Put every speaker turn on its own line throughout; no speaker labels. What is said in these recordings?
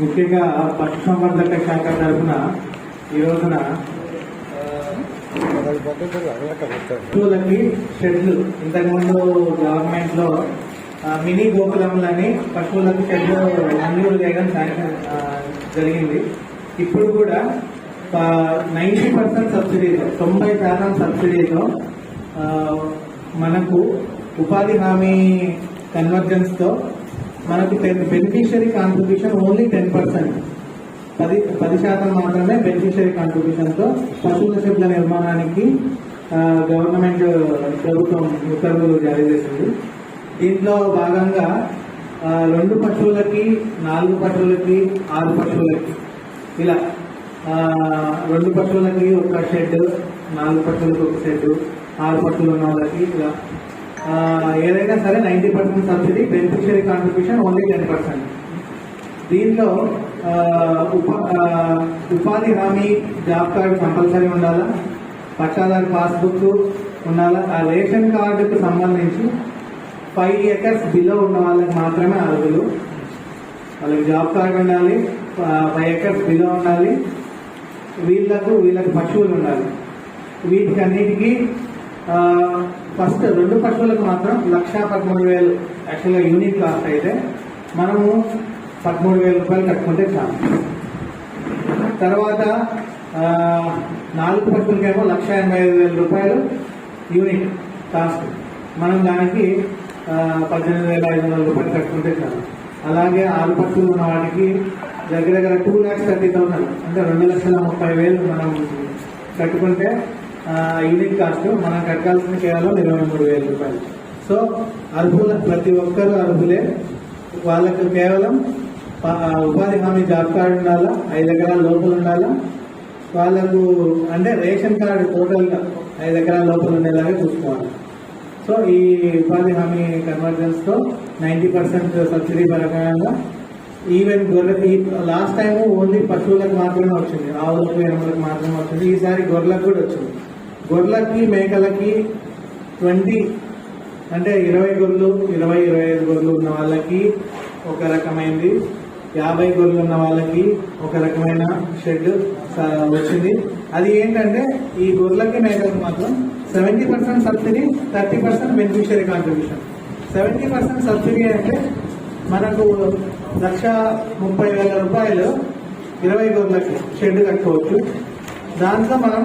ముఖ్యంగా పశుసంవర్ధక శాఖ తరఫున ఈ రోజున పశువులకి షెడ్లు, ఇంతకుముందు గవర్నమెంట్ లో మినీ గోకులములని పశువులకు షెడ్లు మంజూరు చేయడం జరిగింది. ఇప్పుడు కూడా 90% సబ్సిడీతో, 90% సబ్సిడీతో మనకు ఉపాధి హామీ కన్వర్జెన్స్ తో మనకు బెనిఫిషియరీ కాంట్రిబ్యూషన్ ఓన్లీ 10%, 10% మాత్రమే బెనిఫిషియరీ కాంట్రిబ్యూషన్ తో పశువుల షెడ్ల నిర్మాణానికి గవర్నమెంట్ ప్రభుత్వం ఉత్తర్వులు జారీ చేసింది. దీంట్లో భాగంగా 2 పశువులకి, 4 పశువులకి, 6 పశువులకి ఇలా 2 పశువులకి ఒక షెడ్, 4 పశువులకి ఒక షెడ్, 6 పశువులు ఉన్న వాళ్ళకి ఇలా ఏదైనా సరే 90% సబ్సిడీ, బెనిఫిషియరీ కాంట్రిబ్యూషన్ ఓన్లీ 10%. దీంట్లో ఉపాధి హామీ జాబ్ కార్డు కంపల్సరీ ఉండాలా, పట్టాదారు పాస్బుక్ ఉండాలా. ఆ రేషన్ కార్డుకు సంబంధించి 5 acres బిలో ఉన్న వాళ్ళకి మాత్రమే అర్హులు. వాళ్ళకి జాబ్ కార్డు ఉండాలి, 5 acres బిలో ఉండాలి, వీళ్ళకి పశువులు ఉండాలి. వీటికి అన్నిటికీ ఫస్ట్ 2 పశువులకు మాత్రం 1,13,000 యాక్చువల్గా యూనిట్ కాస్ట్ అయితే మనము 13,000 రూపాయలు కట్టుకుంటే చాలు. తర్వాత 4 పశువులకేమో 1,85,000 రూపాయలు యూనిట్ కాస్ట్, మనం దానికి 18,500 రూపాయలు కట్టుకుంటే చాలు. అలాగే 6 పశువులు ఉన్న వాటికి దగ్గర 2,30,000 అంటే 2,30,000 మనం కట్టుకుంటే యూనిట్ కాస్ట్ మనం కట్టాల్సిన కేవలం 23,000 రూపాయలు. సో అర్హుల ప్రతి ఒక్కరు అర్హులే. వాళ్ళకు కేవలం ఉపాధి హామీ జాబ్ కార్డు ఉండాలా, 5 ఎకరాల లోపల ఉండాలా. వాళ్ళకు అంటే రేషన్ కార్డు టోటల్గా 5 ఎకరాల లోపల ఉండేలాగా చూసుకోవాలి. సో ఈ ఉపాధి హామీ కన్వర్జెన్స్ తో 90% సబ్సిడీ పరంగా ఈవెన్ గొర్రె లాస్ట్ టైం ఓన్లీ పశువులకు మాత్రమే వచ్చింది, ఆవులకు, ఎనుములకు మాత్రమే వచ్చింది. ఈసారి గొర్రెలకు కూడా వచ్చింది. గొర్రెలకి, మేకలకి 20 అంటే 20 గొర్రెలు, 25 గొర్రెలు ఉన్న వాళ్ళకి ఒక రకమైనది, 50 గొర్రెలు ఉన్న వాళ్ళకి ఒక రకమైన షెడ్ వచ్చింది. అది ఏంటంటే ఈ గొర్రెలకి, మేకలకు మాత్రం 70% సబ్సిడీ, 30% బెనిఫిషియరీ కాంట్రిబ్యూషన్. 70% సబ్సిడీ అంటే మనకు 1,30,000 రూపాయలు 20 గొర్రెలకి షెడ్ కట్టుకోవచ్చు. దాంట్లో మనం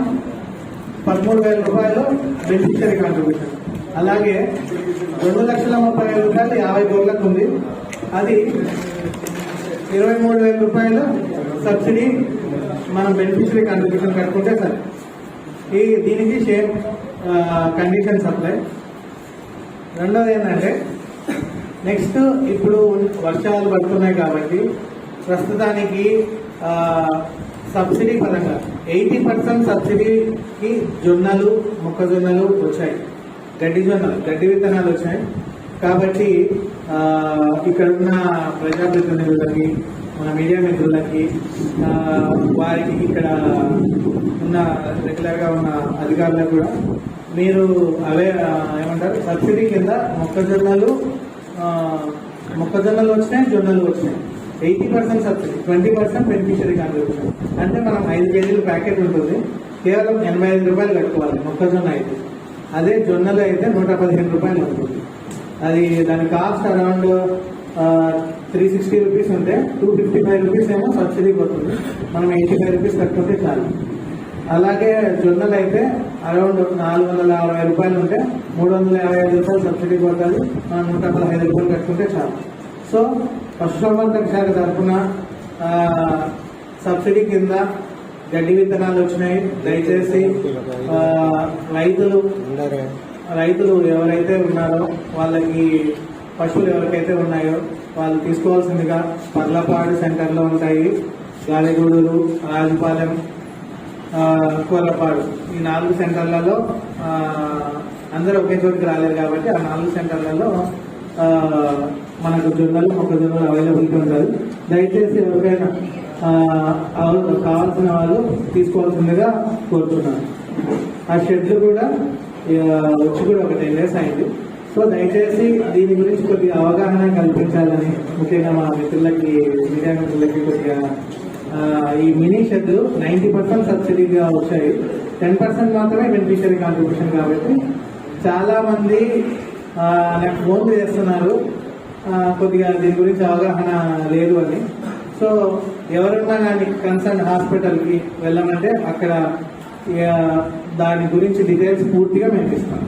13,000 రూపాయలు బెనిఫిషియరీ కాంట్రిబ్యూషన్. అలాగే 2,30,000 రూపాయలు 50 గొర్రెలకు ఉంది, అది 23,000 రూపాయలు సబ్సిడీ మనం బెనిఫిషియరీ కాంట్రిబ్యూషన్ కట్టుకుంటే సరే. దీనికి సేమ్ కండిషన్స్ అప్లై. రెండోది ఏంటంటే నెక్స్ట్ ఇప్పుడు వర్షాలు పడుతున్నాయి కాబట్టి ప్రస్తుతానికి సబ్సిడీ పరంగా 80% సబ్సిడీకి జొన్నలు, మొక్కజొన్నలు వచ్చాయి, గడ్డి విత్తనాలు వచ్చాయి. కాబట్టి ఇక్కడ ఉన్న ప్రజాప్రతినిధులకి, మన మీడియా మిత్రులకి, వారికి ఇక్కడ ఉన్న రెగ్యులర్గా ఉన్న అధికారులకు కూడా మీరు ఏమంటారు, సబ్సిడీ కింద మొక్కజొన్నలు వచ్చినాయి, జొన్నలు వచ్చినాయి. 80% సబ్సిడీ, 20% బెనిఫిషియరీ కాంట్రిబ్యూషన్. అంటే మనం 5 కేజీల ప్యాకెట్ ఉంటుంది, కేవలం 85 రూపాయలు కట్టుకోవాలి మొక్కజొన్న అయితే. అదే జొన్నలు అయితే 115 రూపాయలు ఉంటుంది. అది దాని కాస్ట్ అరౌండ్ 360 రూపీస్ ఉంటే 255 రూపీస్ ఏమో సబ్సిడీ పోతుంది, మనం 85 రూపీస్ కట్టుకుంటే చాలు. అలాగే జొన్నలు అయితే అరౌండ్ 460 రూపాయలు ఉంటే 355 రూపాయలు సబ్సిడీ పోతుంది, మనం 115 రూపాయలు కట్టుకుంటే చాలు. సో పశుసంవర్ధక శాఖ తరఫున సబ్సిడీ కింద గడ్డి విత్తనాలు వచ్చినాయి. దయచేసి రైతులు ఎవరైతే ఉన్నారో వాళ్ళకి పశువులు ఎవరికైతే ఉన్నాయో వాళ్ళు తీసుకోవాల్సిందిగా పర్లపాడు సెంటర్లో ఉంటాయి, గాలిగూడూరు, రాజుపాలెం, కోర్లపాడు, ఈ 4 సెంటర్లలో అందరూ ఒకే చోటికి రాలేదు కాబట్టి ఆ 4 సెంటర్లలో మనకు జొన్నలు, మొక్కజొన్నలు అవైలబిలిటీ ఉంటుంది. దయచేసి ఎవరికైనా కావాల్సిన వాళ్ళు తీసుకోవాల్సిందిగా కోరుతున్నాను. ఆ షెడ్లు కూడా వచ్చి కూడా ఒక 10 days అయింది. సో దయచేసి దీని గురించి కొద్దిగా అవగాహన కల్పించాలని, ముఖ్యంగా మా మిత్రులకి, మీడియా మిత్రులకి కొద్దిగా ఈ మినీ షెడ్ 90% సబ్సిడీగా వచ్చాయి, 10% మాత్రమే బెనిఫిషియరీ కాంట్రిబ్యూషన్. కాబట్టి చాలా మంది నాకు ఫోన్ చేస్తున్నారు కొద్దిగా దీని గురించి అవగాహన లేదు అని. సో ఎవరన్నా కానీ కన్సర్న్ హాస్పిటల్కి వెళ్ళమంటే అక్కడ దాని గురించి డీటెయిల్స్ పూర్తిగా మేము ఇస్తాం.